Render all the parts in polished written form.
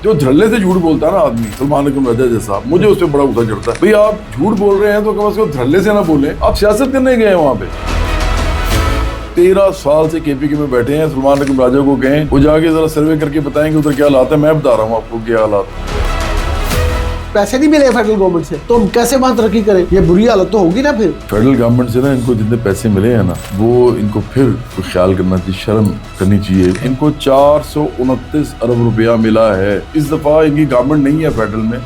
جو دھڑلے سے جھوٹ بولتا ہے نا آدمی, سلمان اکرم راجہ جیسا, مجھے اس پہ بڑا غصہ چڑھتا ہے. بھئی آپ جھوٹ بول رہے ہیں تو کم از کم دھڑلے سے نہ بولیں, آپ سیاست کرنے گئے ہیں وہاں پہ. 13 سال سے کے پی کے میں بیٹھے ہیں. سلمان اکرم راجہ کو کہیں وہ جا کے ذرا سروے کر کے بتائیں کہ ادھر کیا حالات ہے. میں بتا رہا ہوں آپ کو کیا حالات. پیسے نہیں ملے فیڈرل گورنمنٹ سے تو ہم کیسے وہاں ترقی کریں؟ یہ بری حالت تو ہوگی نا. پھر فیڈرل گورنمنٹ سے نا ان کو جتنے پیسے ملے ہیں نا, وہ ان کو پھر خیال کرنا چاہیے, شرم کرنی چاہیے. ان کو 429 ارب روپیہ ملا ہے. اس دفعہ ان کی گورنمنٹ نہیں ہے فیڈرل میں.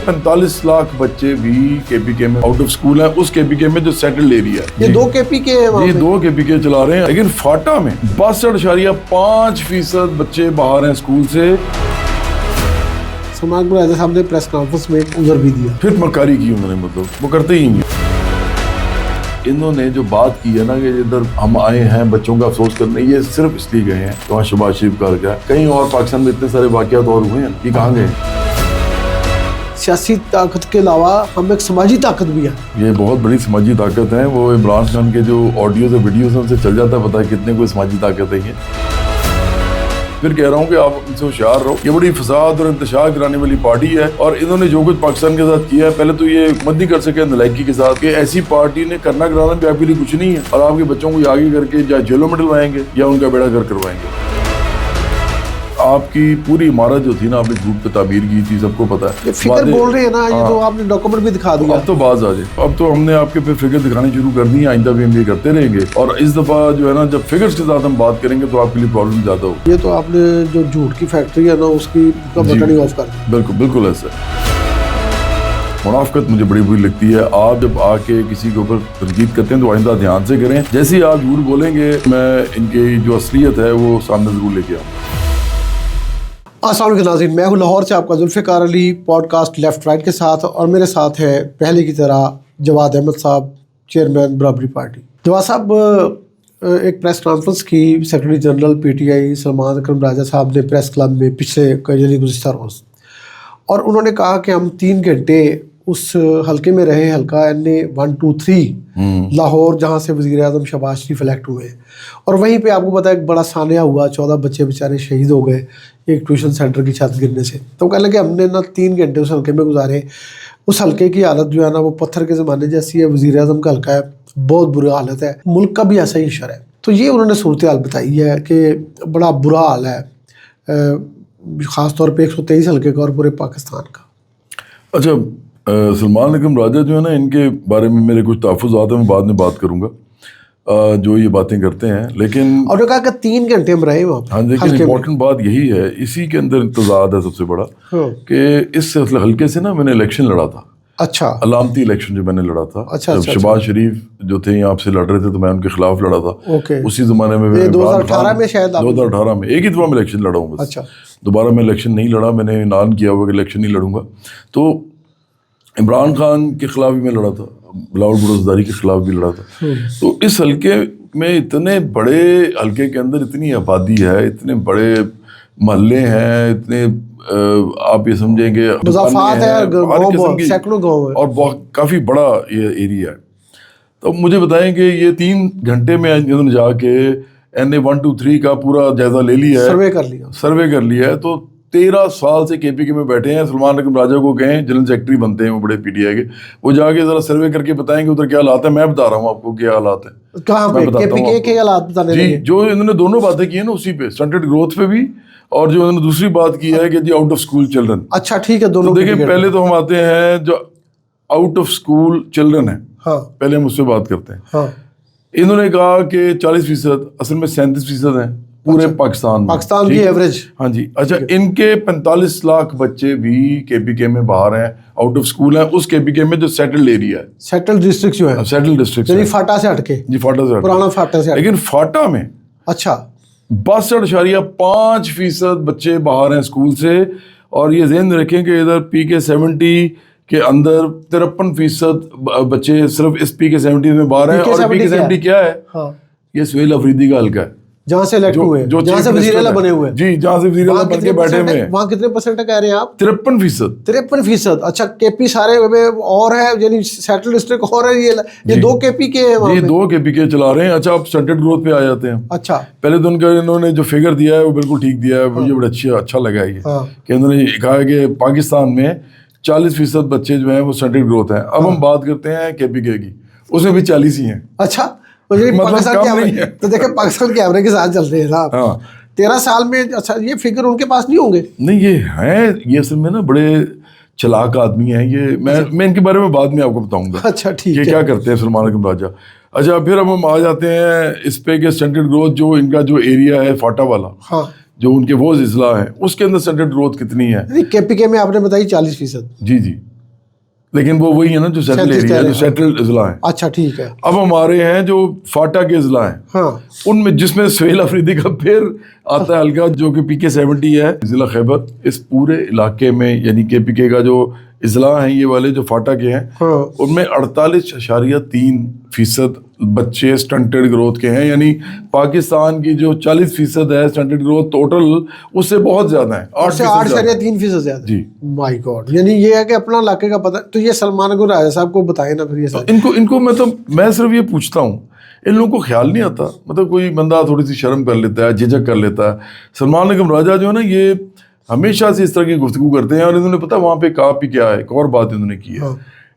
45 لاکھ بچے بھی کے پی کے میں آؤٹ آف اسکول ہیں, اس کے پی کے میں جو سیٹلڈ ایریا ہے. یہ 2 کے پی کے ہیں, یہ 2 کے پی کے چلا رہے ہیں. لیکن فاٹا میں 62.5% بچے باہر ہیں اسکول سے. سلمان اکرم راجہ صاحب نے پریس کانفرنس میں عذر بھی دیا. پھر مکاری کی انہوں نے, مطلب وہ کرتے ہی ہیں. انہوں نے جو بات کی ہے نا کہ ادھر ہم آئے ہیں بچوں کا افسوس کرنے, یہ صرف اس لیے گئے ہیں کہ وہاں شہباز شریف کا گیا. کہیں اور پاکستان میں اتنے سارے واقعات اور ہوئے ہیں, یہ کہاں گئے. سیاسی طاقت کے علاوہ ہم ایک سماجی طاقت بھی ہے. یہ بہت بڑی سماجی طاقت ہے. وہ عمران خان کے جو آڈیوز اور ویڈیوز ہیں ان سے چل جاتا ہے پتہ ہے کتنے کوئی سماجی طاقت ہے. یہ پھر کہہ رہا ہوں کہ آپ ان سے ہوشیار رہو. یہ بڑی فساد اور انتشار کرانے والی پارٹی ہے, اور انہوں نے جو کچھ پاکستان کے ساتھ کیا ہے, پہلے تو یہ حکومت نہیں کر سکے نالائکی کے ساتھ, کہ ایسی پارٹی نے کرنا کرانا بھی آپ کے لیے کچھ نہیں ہے, اور آپ کے بچوں کو آگے کر کے یا جیلوں میں ڈلوائیں گے یا ان کا بیڑا گھر کروائیں گے. آپ کی پوری عمارت جو تھی نا, آپ نے جھوٹ پہ تعبیر کی تھی, سب کو پتا ہے. فگر بول رہے ہیں نا, یہ تو آپ نے ڈاکومنٹ بھی دکھا دیا. اب تو باز آ جائے. اب تو ہم نے آپ کے پہ فگر دکھانی شروع کر دی ہیں, آئندہ بھی ہم یہ کرتے رہیں گے. اور اس دفعہ جو ہے نا, جب فگرز کے ساتھ ہم بات کریں گے تو آپ کے لیے پرابلم زیادہ ہوگی. یہ تو آپ نے جو جھوٹ کی فیکٹری ہے نا, اس کی بٹن ہی آف کر دی. بالکل بالکل ایسا. منافقت مجھے بڑی بری لگتی ہے. آپ جب آ کے کسی کے اوپر تنقید کرتے ہیں تو آئندہ دھیان سے کریں. جیسے ہی آپ جھوٹ بولیں گے, میں ان کی جو اصلیت ہے وہ سامنے ضرور لے کے آؤں. السلام علیکم ناظرین, میں ہوں لاہور سے آپ کا ذوالفقار علی, پوڈ کاسٹ لیفٹ رائٹ کے ساتھ, اور میرے ساتھ ہے پہلے کی طرح جواد احمد صاحب, چیئرمین برابری پارٹی. جواد صاحب, ایک پریس کانفرنس کی secretary general P T I Salman Akram Raja صاحب نے پریس کلب میں پچھلے یعنی گزشتہ روز, اور انہوں نے کہا کہ ہم 3 گھنٹے اس حلقے میں رہے, حلقہ این اے 123 لاہور, جہاں سے وزیر اعظم شہباز شریف الیکٹ ہوئے, اور وہیں پہ آپ کو پتا ہے ایک بڑا سانحہ ہوا, 14 بچے بیچارے شہید ہو گئے ایک ٹیوشن سینٹر کی چھت گرنے سے. تو کہنے لگے ہم نے نا 3 گھنٹے اس حلقے میں گزارے. اس حلقے کی حالت جو ہے نا وہ پتھر کے زمانے جیسی ہے. وزیر اعظم کا حلقہ ہے, بہت برا حالت ہے, ملک کا بھی ایسا ہی اشر ہے. تو یہ انہوں نے صورتحال بتائی ہے کہ بڑا برا حال ہے, خاص طور پہ 123 حلقے کا اور پورے پاکستان کا. اچھا, سلمان اکرم راجہ جو ہے نا, ان کے بارے میں میرے کچھ تحفظات ہیں, میں بعد میں بات کروں گا جو یہ باتیں کرتے ہیں. لیکن اور نے کہا کہ 3 گھنٹے ہم رہے وہاں. ہاں, لیکن امپورٹنٹ بات یہی ہے, اسی کے اندر تضاد ہے سب سے بڑا, کہ اس حلقے سے نا میں نے الیکشن لڑا تھا. اچھا, علامتی الیکشن جو میں نے لڑا تھا. اچھا, شہباز شریف جو تھے یہاں سے لڑ رہے تھے تو میں ان کے خلاف لڑا تھا. اسی زمانے میں 2018 میں, شاید 2018 میں ایک ہی دفعہ میں الیکشن لڑا ہوں بس. اچھا, دوبارہ میں الیکشن نہیں لڑا, میں نے اعلان کیا ہوا کہ الیکشن نہیں لڑوں گا. تو عمران خان کے خلاف بھی میں لڑا تھا, بلاول بھٹو زرداری کے خلاف بھی لڑا تھا. تو اس حلقے میں, اتنے بڑے حلقے کے اندر اتنی آبادی ہے, اتنے بڑے محلے ہیں, اتنے آپ یہ سمجھیں گے مضافات ہے, سینکڑوں گاؤں ہیں, اور بہت کافی بڑا یہ ایریا ہے. تو مجھے بتائیں کہ یہ 3 گھنٹے میں انہوں نے جا کے این اے 123 کا پورا جائزہ لے لیا ہے, سروے کر لیا ہے. تو 13 سال سے کے پی کے میں بیٹھے ہیں. سلمان اکرم راجہ کو کہیں, جنرل سیکرٹری بنتے ہیں وہ بڑے پی ٹی آئی کے, وہ جا کے ذرا سروے کر کے بتائیں کہ ادھر کیا حالات ہیں. میں بتا رہا ہوں آپ کو کیا حالات ہیں. کہاں پہ کے پی کے حالات بتانے جی, جو انہوں نے دونوں باتیں کی ہیں نا اسی پہ, سٹنٹڈ گروتھ پہ بھی, اور جو انہوں نے دوسری بات کی ہے کہ جی آؤٹ آف اسکول چلڈرن. اچھا ٹھیک ہے, دونوں. دیکھیں پہلے تو ہم آتے ہیں جو آؤٹ آف اسکول چلڈرن ہیں, پہلے ہم اس سے بات کرتے ہیں. انہوں نے کہا کہ 40%, اصل میں 37% ہیں پورے پاکستان کی ایوریج. ہاں جی. اچھا, ان کے 45 لاکھ بچے بھی کے پی کے میں باہر ہیں, آؤٹ آف اسکول ہیں, اس کے پی کے میں جو سیٹلڈ ایریا ہے, سیٹلڈ ڈسٹرکٹ جو ہے, سیٹلڈ ڈسٹرکٹ یعنی فاٹا سے ہٹ کے. جی, فاٹا سے ہٹ, پرانا فاٹا سے. لیکن فاٹا میں اچھا 62.5% بچے باہر ہیں اسکول سے. اور یہ ذہن رکھیں کہ ادھر پی کے 70 کے اندر 53% بچے صرف اس پی کے 70 میں باہر ہیں. اور پی کے 70 کیا ہے؟ یہ سہیل افریدی کا حلقہ ہے. جہاں سے الیکٹ ہوئے ہیں، جہاں سے وزیر اعلیٰ بنے ہوئے ہیں، جی جہاں سے وزیر اعلیٰ بن کے بیٹھے ہوئے ہیں، وہاں کتنے پرسنٹ کہہ رہے ہیں آپ؟ 53%. 53%. اچھا کے پی سارے اور ہے، یعنی سیٹل ڈسٹرکٹ اور ہے، یہ 2 کے پی کے ہیں وہاں یہ پہ؟ 2 KP کے چلا رہے ہیں. اچھا اب سٹنٹڈ گروتھ پہ آ جاتے ہیں. اچھا پہلے تو ان کا انہوں نے جو فگر دیا ہے وہ بالکل ٹھیک دیا ہے، مجھے بڑا اچھا لگا یہ کہ انہوں نے کہا کہ پاکستان میں 40% بچے جو ہیں وہ سٹنٹڈ گروتھ ہیں. اب ہم بات کرتے ہیں KPK کی، اس میں بھی 40 ہی ہیں. اچھا پاکستان کے ایوریج تو دیکھیں، پاکستان کے ایوریج کے ساتھ چلتے ہیں صاحب. 13 سال میں اچھا یہ فگر ان کے پاس نہیں ہوں گے؟ نہیں یہ ہیں، یہ اصل میں نا بڑے چلاک آدمی ہیں یہ. میں ان کے بارے میں بعد میں آپ کو بتاؤں گا. اچھا ٹھیک ہے. یہ کیا کرتے ہیں سلمان اکرم راجہ. اچھا پھر اب ہم آ جاتے ہیں اس پہ کہ سٹنٹڈ گروتھ جو ان کا جو ایریا ہے فاٹا والا، ہاں جو ان کے وہ اضلاع ہیں، اس کے اندر سٹنٹڈ گروتھ کتنی ہے؟ KPK میں آپ نے بتائی 40%. جی لیکن وہ وہی ہے نا جو سیٹل ایریا جو سیٹل اضلاع ہیں. اچھا ٹھیک ہے. اب ہمارے ہیں جو فاٹا کے اضلاع ہیں، ہاں ان میں جس میں سہیل افریدی کا پھر آتا ہے حلقہ جو کہ PK-70 ہے، ضلع خیبر. اس پورے علاقے میں یعنی KPK کا جو اضلاع ہیں یہ والے جو فاٹا کے ہیں، ان میں 48.3% بچے سٹنٹڈ گروتھ کے ہیں. یعنی پاکستان کی جو 40% ہے سٹنٹڈ گروتھ ٹوٹل، اس سے بہت زیادہ ہے، 8.3% زیادہ. جی مائی گاڈ. یعنی یہ ہے کہ اپنا علاقے کا پتہ. تو یہ سلمان اکرم راجہ صاحب کو بتائیں نا پھر. یہ ان کو میں صرف یہ پوچھتا ہوں، ان لوگوں کو خیال نہیں آتا؟ مطلب کوئی بندہ تھوڑی سی شرم کر لیتا ہے، جھجک کر لیتا ہے. سلمان اکرم راجہ جو ہے نا، یہ ہمیشہ سے اس طرح کی گفتگو کرتے ہیں. اور انہوں نے پتا وہاں پہ کہا بھی کیا ہے، ایک اور بات انہوں نے کی ہے.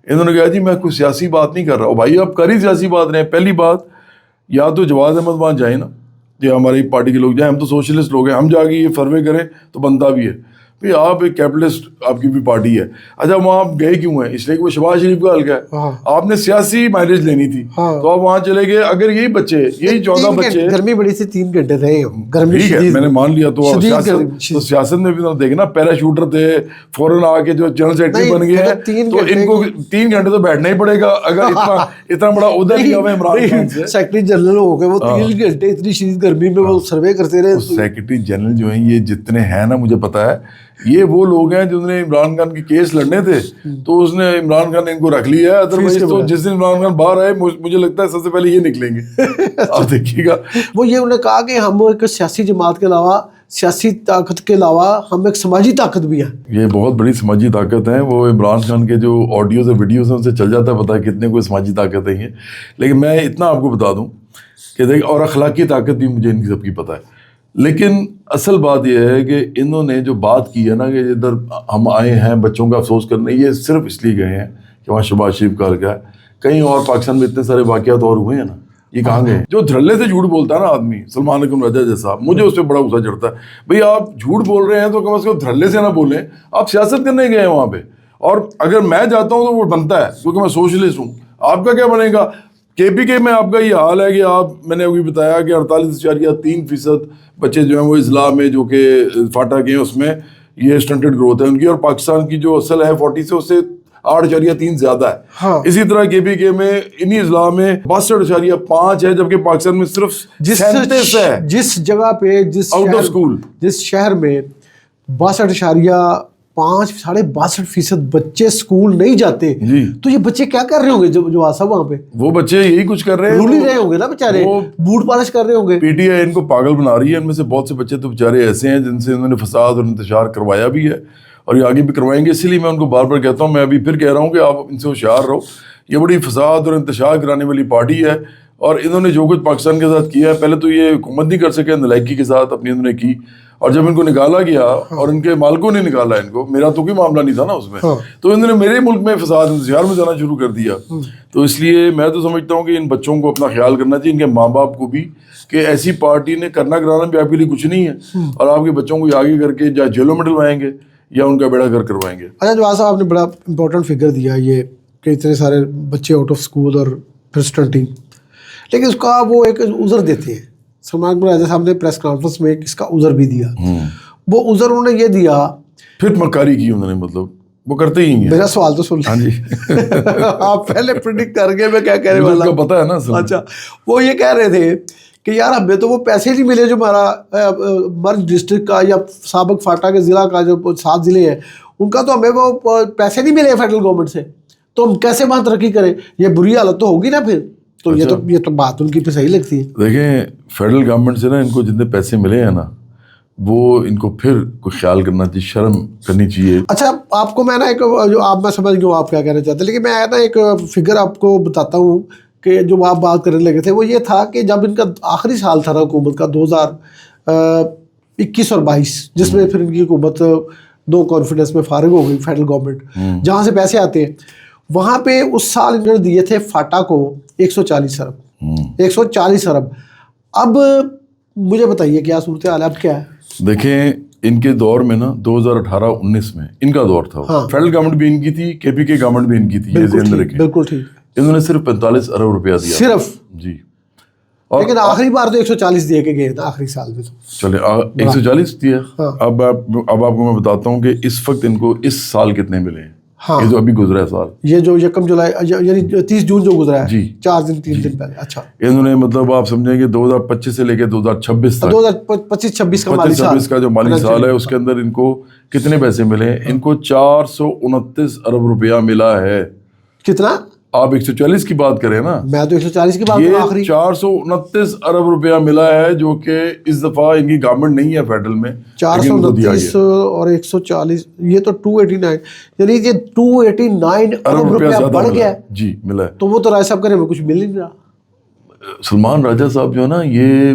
انہوں نے کہا جی میں کوئی سیاسی بات نہیں کر رہا ہوں. بھائی آپ کر ہی سیاسی بات رہے ہیں. پہلی بات، یا تو جواز احمد وہاں جائیں نا، یہ ہماری پارٹی کے لوگ جائیں، ہم تو سوشلسٹ لوگ ہیں، ہم جا کے یہ سروے کریں تو بنتا بھی ہے. بھائی آپ ایک کیپٹلسٹ، آپ کی بھی پارٹی ہے. اچھا وہاں آپ گئے کیوں ہیں؟ اس لیے کہ وہ شہباز شریف کا حلقہ ہے، آپ نے سیاسی مائلیج لینی تھی تو آپ وہاں چلے گئے. اگر یہی بچے، یہی 14 بچے، گرمی بڑی سی 3 گھنٹے رہے گرمی، ٹھیک ہے میں نے مان لیا. تو سیاست میں بھی دیکھنا، پیراشوٹر تھے، فوراً آ کے جو جنرل سیکرٹری بن گئے ہیں، تو ان کو 3 گھنٹے تو بیٹھنا ہی پڑے گا. اگر اتنا بڑا عہدہ لیا ہوا عمران خان سے، سیکرٹری جنرل ہو گئے وہ 3 گھنٹے اتنی شدید گرمی میں وہ سروے کرتے رہے. سیکرٹری جنرل جو ہیں یہ جتنے ہیں نا، مجھے پتا ہے یہ وہ لوگ ہیں جنہوں نے عمران خان کے کیس لڑنے تھے، تو اس نے عمران خان نے ان کو رکھ لیا ہے. ادروائز تو جس دن عمران خان باہر آئے مجھے لگتا ہے سب سے پہلے یہ نکلیں گے. آپ دیکھیے گا وہ یہ انہوں نے کہا کہ ہم ایک سیاسی جماعت کے علاوہ، سیاسی طاقت کے علاوہ ہم ایک سماجی طاقت بھی ہیں. یہ بہت بڑی سماجی طاقت ہے. وہ عمران خان کے جو آڈیوز اور ویڈیوز ہیں ان سے چل جاتا ہے پتہ ہے کتنے کوئی سماجی طاقت ہے یہ. لیکن میں اتنا آپ کو بتا دوں کہ دیکھ، اور اخلاقی طاقت بھی مجھے ان کی سب کی پتہ ہے. لیکن اصل بات یہ ہے کہ انہوں نے جو بات کی ہے نا کہ ادھر ہم آئے ہیں بچوں کا افسوس کرنے، یہ صرف اس لیے گئے ہیں کہ وہاں شہباز شریف کا حلقہ ہے. کہیں اور پاکستان میں اتنے سارے واقعات اور ہوئے ہیں نا، یہ کہاں گئے؟ جو دھڑلے سے جھوٹ بولتا ہے نا آدمی، سلمان اکرم راجہ جیسا، مجھے اس پہ بڑا غصہ چڑھتا ہے. بھئی آپ جھوٹ بول رہے ہیں تو کم از کم دھڑلے سے نہ بولیں. آپ سیاست کرنے گئے ہیں وہاں پہ، اور اگر میں جاتا ہوں تو وہ بنتا ہے کیونکہ میں سوشلسٹ ہوں. آپ کا کیا بنے گا؟ KPK میں آپ کا یہ حال ہے کہ آپ، میں نے ابھی بتایا کہ 48.3% بچے جو ہیں وہ اضلاع میں جو کہ فاٹا کے ہیں اس میں یہ سٹنٹڈ گروتھ ہے ان کی، اور پاکستان کی جو اصل ہے 40 سے اس سے 8.3 زیادہ ہے. اسی طرح KPK میں انہی اضلاع میں 62.5 ہے، جبکہ پاکستان میں صرف 37 ہے. جس جگہ پہ آؤٹ آف اسکول، جس شہر میں 62.5-62.5% بچے اسکول نہیں جاتے، تو یہ بچے کیا کر رہے ہوں گے جو آسا وہاں پہ؟ وہ بچے یہی کچھ کر رہے ہیں، رول ہی رہے ہوں گے نا بیچارے، بوٹ پالش کر رہے ہوں گے. PTI ان کو پاگل بنا رہی ہے. ان میں سے بہت سے بچے تو بیچارے ایسے ہیں جن سے انہوں نے فساد اور انتشار کروایا بھی ہے اور یہ آگے بھی کروائیں گے. اسی لیے میں ان کو بار بار کہتا ہوں، میں ابھی پھر کہہ رہا ہوں کہ آپ ان سے ہوشیار رہو. یہ بڑی فساد اور انتشار کرانے والی پارٹی ہے، اور انہوں نے جو کچھ پاکستان کے ساتھ کیا ہے، پہلے تو یہ حکومت نہیں کر سکے، نالائکی کے ساتھ اپنی انہوں نے کی. اور جب ان کو نکالا گیا اور ان کے مالکوں نے نکالا ان کو، میرا تو کوئی معاملہ نہیں تھا نا اس میں، تو انہوں نے میرے ملک میں فساد انتشار میں جانا شروع کر دیا. تو اس لیے میں تو سمجھتا ہوں کہ ان بچوں کو اپنا خیال کرنا چاہیے، ان کے ماں باپ کو بھی، کہ ایسی پارٹی نے کرنا کرانا بھی آپ کے لیے کچھ نہیں ہے، اور آپ کے بچوں کو آگے کر کے یا جیلوں میں ڈلوائیں گے یا ان کا بیڑا گھر کروائیں گے. اچھا جواز صاحب، آپ نے بڑا امپورٹنٹ فگر دیا یہ کہ اتنے سارے بچے آؤٹ آف اسکول اور پھر اسٹنٹنگ، لیکن اس کا وہ ایک عذر دیتے ہیں. سلمان اکرم راجہ صاحب نے پریس کانفرنس میں اس کا عذر بھی دیا. وہ عذر انہوں نے یہ دیا، پھر مکاری کی انہوں نے، مطلب وہ کرتے ہی ہیں. میرا سوال تو سن. ہاں جی آپ پہلے پریڈکٹ کر گئے میں کیا کہنے والا ہوں. پتا ہے نا. اچھا وہ یہ کہہ رہے تھے کہ یار ہمیں تو وہ پیسے نہیں ملے جو ہمارا مرج ڈسٹرکٹ کا یا سابق فاٹا کے ضلع کا جو 7 ضلع ہیں ان کا، تو ہمیں وہ پیسے نہیں ملے فیڈرل گورنمنٹ سے، تو ہم کیسے وہاں ترقی کریں؟ یہ بری حالت تو ہوگی نا پھر. تو یہ تو بات ان کی پہ صحیح لگتی ہے. دیکھیں فیڈرل گورنمنٹ سے نا ان کو جتنے پیسے ملے ہیں نا وہ ان کو پھر کوئی خیال کرنا چاہیے, شرم کرنی چاہیے. اچھا آپ کو میں نا ایک جو آپ میں سمجھ گیا آپ کیا کہنا چاہتے ہیں, لیکن میں نا ایک فگر آپ کو بتاتا ہوں کہ جو آپ بات کرنے لگے تھے وہ یہ تھا کہ جب ان کا آخری سال تھا نا حکومت کا 2021 اور 22, جس میں پھر ان کی حکومت نو کانفیڈنس میں فارغ ہو گئی فیڈرل گورنمنٹ, جہاں سے پیسے آتے ہیں وہاں پہ اس سال انہوں نے دیے تھے فاٹا کو 140 ارب. اب مجھے بتائیے کیا صورتحال ہے, اب کیا ہے؟ دیکھیں ان کے دور میں نا 2018-19 میں ان کا دور تھا, فیڈرل گورنمنٹ بھی ان کی تھی, کے پی کے گورنمنٹ بھی ان کی تھی, یہ ذہن میں رکھیں. بالکل ٹھیک. انہوں نے صرف 45 ارب روپیہ دیا صرف, جی. لیکن آخری بار تو 140 دیے کے گئے تھے آخری سال میں. تو چلے 140 دیا. اب آپ کو میں بتاتا ہوں کہ اس وقت ان کو اس سال کتنے ملے ہیں. یہ جو ابھی گزرا ہے سال, یہ جو 1 جولائی یعنی 30 جون جو گزرا ہے, 4 دن 3 دن پہلے. اچھا انہوں نے مطلب آپ سمجھیں کہ 2025 سے لے کے 2026 تک 2025-26 کا مالی سال, 26 کا جو مالی سال ہے اس کے اندر ان کو کتنے پیسے ملے ہیں؟ ان کو 429 ارب روپیہ ملا ہے. کتنا؟ آپ 140 کی بات کریں نا, میں تو 140 کی بات. یہ 429 ارب روپیہ ملا ہے جو کہ اس دفعہ ان کی گورنمنٹ نہیں ہے فیڈرل میں. 429 اور 140 یہ تو 289, یعنی یہ 289 ارب روپیہ بڑھ گیا جی ملا ہے. تو وہ تو رائے صاحب کرے وہ کچھ مل نہیں رہا. سلمان راجہ صاحب جو ہے نا, یہ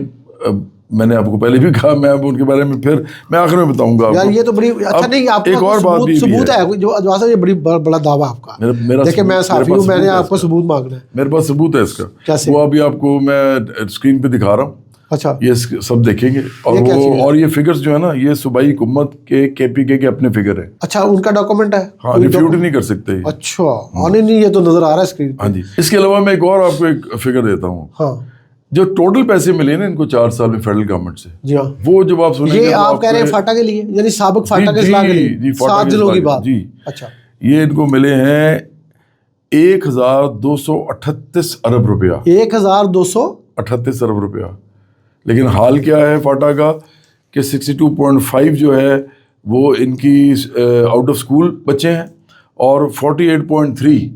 میں نے آپ کو پہلے بھی کہا, میں اب ان کے بارے میں پھر میں آخر میں بتاؤں گا. یار یہ تو بڑی اچھا نہیں, آپ ایک اور بات بھی ثبوت ہے جو اجوا یہ بڑی بڑا دعویٰ آپ کا. دیکھیں میں صحافی ہوں, میں نے آپ کو ثبوت مانگنا ہے. میرے پاس ثبوت ہے اس کا, وہ ابھی آپ کو میں اسکرین پہ دکھا رہا ہوں. اچھا یہ سب دیکھیں گے, اور یہ فگرز جو ہے نا یہ صوبائی حکومت کے پی کے اپنے فگر ہیں. اچھا ان کا ڈاکومنٹ ہے, ہاں ریفیوٹ نہیں کر سکتے. اچھا نہیں یہ تو نظر آ رہا ہے اسکرین پہ. ہاں جی. اس کے علاوہ میں ایک اور آپ کو ایک فگر دیتا ہوں. ہاں جو ٹوٹل پیسے ملے نا ان کو 4 سال میں فیڈرل گورنمنٹ سے, جی ہاں, وہ جب آپ سنیں یہ آپ کہہ رہے ہیں فاٹا کے لیے, یعنی سابق فاٹا کے اصلاح کے لیے 7 دنوں کی بات. جی اچھا یہ ان کو ملے ہیں 1238 ارب روپیہ. 1238 ارب روپیہ. لیکن حال کیا ہے فاٹا کا کہ 62.5 جو ہے وہ ان کی آؤٹ آف اسکول بچے ہیں, اور 48.3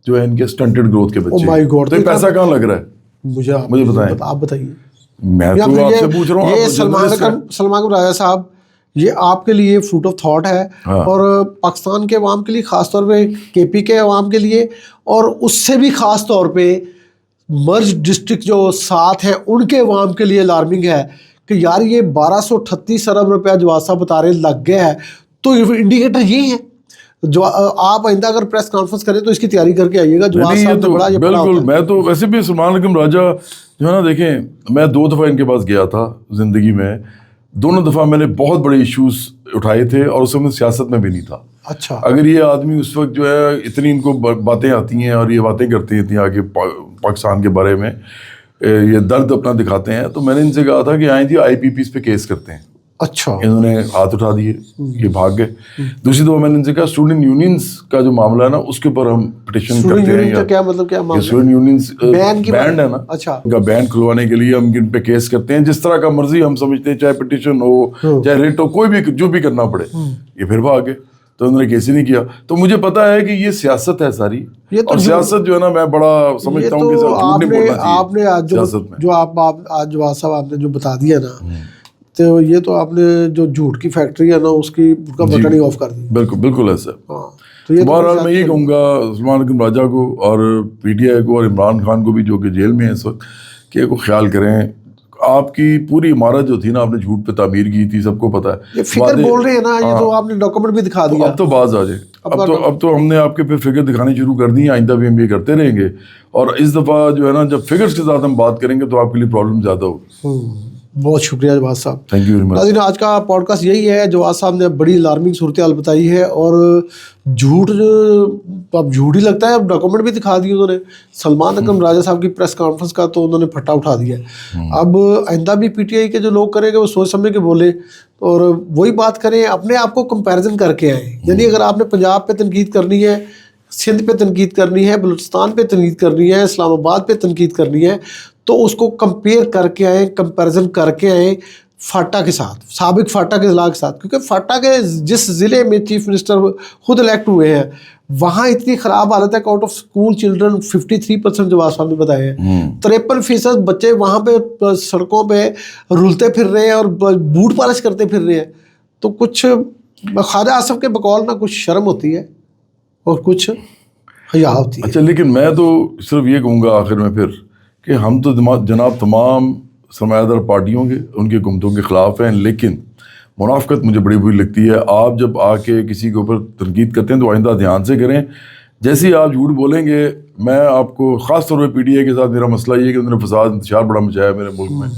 جو ہے ان کے سٹنٹڈ گروتھ کے بچے ہیں. تو پیسہ کہاں لگ رہا ہے مجھے بتائیں, آپ بتائیے. میں تو آپ سے پوچھ رہا ہوں. یہ سلمان راجہ صاحب یہ آپ کے لیے فروٹ آف تھاٹ ہے, اور پاکستان کے عوام کے لیے خاص طور پہ کے پی کے عوام کے لیے, اور اس سے بھی خاص طور پہ مرج ڈسٹرکٹ جو ساتھ ہیں ان کے عوام کے لیے الارمنگ ہے کہ یار یہ 1238 ارب روپیہ جو آسا بتا رہے لگ گیا ہے. تو انڈیکیٹر یہ ہے. جو آپ آئندہ اگر پریس کانفرنس کریں تو اس کی تیاری کر کے آئیے گا. بالکل, میں تو ویسے بھی سلمان حکم راجہ جو ہے نا, دیکھیں میں 2 دفعہ ان کے پاس گیا تھا زندگی میں. دونوں دفعہ میں نے بہت بڑے ایشوز اٹھائے تھے, اور اس وقت سیاست میں بھی نہیں تھا. اچھا اگر یہ آدمی اس وقت جو ہے اتنی ان کو باتیں آتی ہیں اور یہ باتیں کرتے ہیں آگے پاکستان کے بارے میں, یہ درد اپنا دکھاتے ہیں, تو میں نے ان سے کہا تھا کہ آئیں جی آئی پی پیز پہ کیس کرتے ہیں. اچھا انہوں نے ہاتھ اٹھا دیے, یہ بھاگ گئے. دوسری دفعہ میں نے ان سے کہا اسٹوڈنٹ یونینز کا جو معاملہ ہے نا اس کے اوپر ہم پٹیشن کرتے ہیں. کیا مطلب کیا اسٹوڈنٹ یونینز بینڈ ہے نا, اچھا ان کا بینڈ کھلوانے کے لیے ہم ان پہ کیس کرتے ہیں, جس طرح کا مرضی ہم سمجھتے ہیں, چاہے پٹیشن ہو چاہے ریٹ ہو, کوئی بھی جو بھی کرنا پڑے. یہ پھر بھاگ گئے, تو انہوں نے کیس ہی نہیں کیا. تو مجھے پتا ہے کہ یہ سیاست ہے ساری, اور سیاست جو ہے نا میں بڑا سمجھتا ہوں کہ جھوٹ نہیں بولنا چاہیے. آپ نے آج جو آج جو صاحب آپ نے جو بتا دیا نا, تو یہ تو آپ نے جو جھوٹ کی فیکٹری ہے نا اس کا بٹن ہی آف کر دیا. بالکل بالکل ایسا. بہرحال میں یہ کہوں گا سلمان حکم راجہ کو اور پی ٹی آئی کو اور عمران خان کو بھی جو کہ جیل میں ہیں اس وقت, کہ کو خیال کریں. آپ کی پوری عمارت جو تھی نا آپ نے جھوٹ پہ تعمیر کی تھی, سب کو پتا ہے. یہ فگر بول رہے ہیں نا, یہ تو آپ نے ڈاکومنٹ بھی دکھا دیا. اب تو باز آ جائے. اب تو ہم نے آپ کے پہ فگر دکھانی شروع کر دی ہیں, آئندہ بھی ہم یہ کرتے رہیں گے. اور اس دفعہ جو ہے نا جب فگرز کے ساتھ ہم بات کریں گے تو آپ کے لیے پرابلم زیادہ ہوگی. بہت شکریہ جواز صاحب. Thank you very much. ناظرین آج کا پوڈ کاسٹ یہی ہے. جواز صاحب نے بڑی الارمنگ صورتحال بتائی ہے, اور جھوٹ اب جھوٹ ہی لگتا ہے. اب ڈاکومنٹ بھی دکھا دیے انہوں نے. سلمان حکم راجہ صاحب کی پریس کانفرنس کا تو انہوں نے پھٹا اٹھا دیا ہے. اب آئندہ بھی پی ٹی آئی کے جو لوگ کریں گے وہ سوچ سمجھ کے بولے, اور وہی بات کریں, اپنے آپ کو کمپیریزن کر کے آئیں. یعنی اگر آپ نے پنجاب پہ تنقید کرنی ہے, سندھ پہ تنقید کرنی ہے, بلوچستان پہ تنقید کرنی ہے, اسلام آباد پہ تنقید کرنی ہے, تو اس کو کمپیئر کر کے آئیں, کمپیریزن کر کے آئیں فاٹا کے ساتھ, سابق فاٹا کے اضلاع کے ساتھ. کیونکہ فاٹا کے جس ضلع میں چیف منسٹر خود الیکٹ ہوئے ہیں وہاں اتنی خراب حالت ہے کہ آؤٹ آف اسکول چلڈرن 53% جواز صاحب نے بتائے ہیں، 53% بچے وہاں پہ سڑکوں پہ رولتے پھر رہے ہیں اور بوٹ پالش کرتے پھر رہے ہیں. تو کچھ خواجہ آصف کے بقول نہ کچھ شرم ہوتی ہے اور کچھ حیا ہوتی ہے. اچھا لیکن میں تو صرف یہ کہوں گا آخر میں پھر کہ ہم تو جناب تمام سرمایہ دار پارٹیوں کے ان کی حکومتوں کے خلاف ہیں، لیکن منافقت مجھے بڑی بری لگتی ہے. آپ جب آ کے کسی کے اوپر تنقید کرتے ہیں تو آئندہ دھیان سے کریں. جیسے ہی آپ جھوٹ بولیں گے، میں آپ کو خاص طور پہ پی ٹی آئی کے ساتھ میرا مسئلہ یہ ہے کہ انہوں نے فساد انتشار بڑا مچایا میرے ملک میں،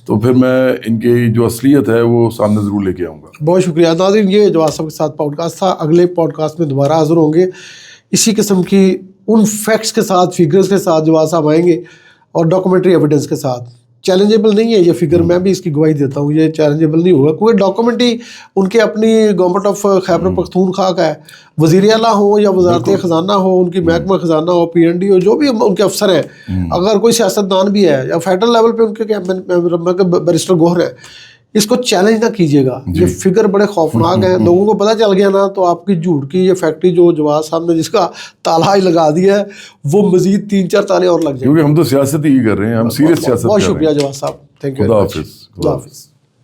تو پھر میں ان کی جو اصلیت ہے وہ سامنے ضرور لے کے آؤں گا. بہت شکریہ ناظرین، یہ جواز صاحب کے ساتھ پوڈ کاسٹ تھا. اگلے پوڈ کاسٹ میں دوبارہ حاضر ہوں گے اسی قسم کی ان فیکٹس کے ساتھ، فگرز کے ساتھ. جواز صاحب آئیں گے اور ڈاکومنٹری ایویڈنس کے ساتھ. چیلنجیبل نہیں ہے یہ فگر، میں بھی اس کی گواہی دیتا ہوں، یہ چیلنجیبل نہیں ہوگا کیونکہ ڈاکومنٹری ان کے اپنی گورنمنٹ آف خیبر پختونخوا کا ہے. وزیر اعلیٰ ہو یا وزارت خزانہ ہو، ان کی محکمہ خزانہ ہو، پی این ڈی ہو، جو بھی ان کے افسر ہیں، اگر کوئی سیاستدان بھی ہے یا فیڈرل لیول پہ ان کے بیرسٹر گوہر ہے، اس کو چیلنج نہ کیجیے گا. یہ فگر بڑے خوفناک ہیں. لوگوں کو پتہ چل گیا نا تو آپ کی جھوٹ کی یہ فیکٹری جو جواز صاحب نے جس کا تالا ہی لگا دیا ہے وہ مزید 3-4 تالے اور لگ جائیں گے. کیونکہ ہم تو سیاست ہی کر رہے ہیں، ہم سیریس سیاست. بہت شکریہ جواز صاحب، تھینک یو. خدا حافظ. خدا حافظ.